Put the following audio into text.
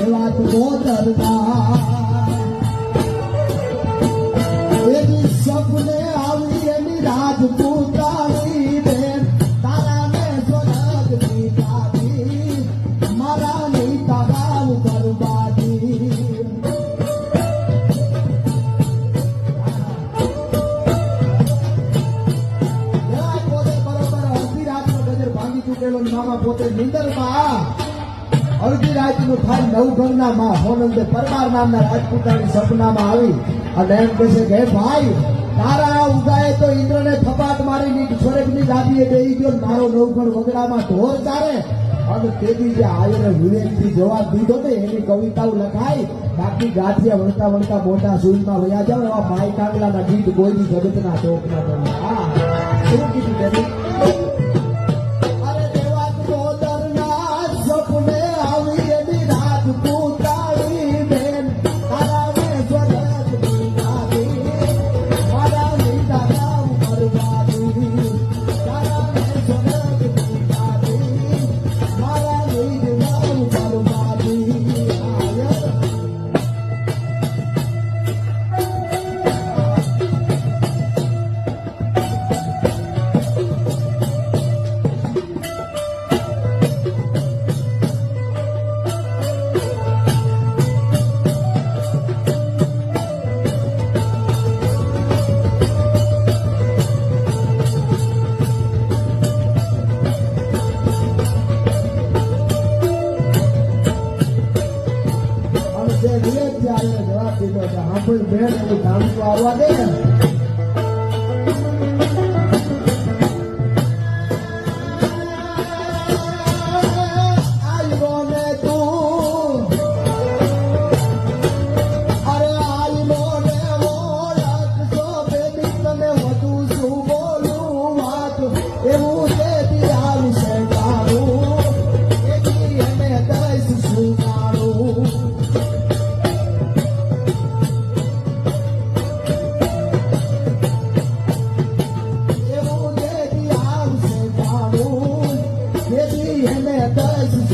દેવા તું ગોદરના એની સપને આવી એની રાજપૂતાની બેન તારા ને સ્વર્ગ દીધાની મારા ની તારાવ કરવાથી મામા પોતે નિંદરમાં અડધી રાતનું થાય નવઘરના માં હોનંદે પરમાર નામના રાજપૂતાની સપનામાં આવી અને એમ કહે છે કે ભાઈ તારા ઉગાએ તો ઇન્દ્રને થપાટ મારી સ્વર્ગની દાદીએ બેહી ગયો મારો નવઘણ વગડામાં ઢોર ચારે અને તેથી જે આયરે વિવેકથી જવાબ દીધો ને એની કવિતાઓ લખાય બાકી ગાંઠિયા વણતા વણતા મોટા સુઈમાં વયા જાવ એવા માય કાંગલાના ગીત ગોઈની જગતના ટોકના તમે હા શું કીધું તેની જવાબ દીધો છે હા પણ બેન એનું કામ તો આવવા દે ને એને દસ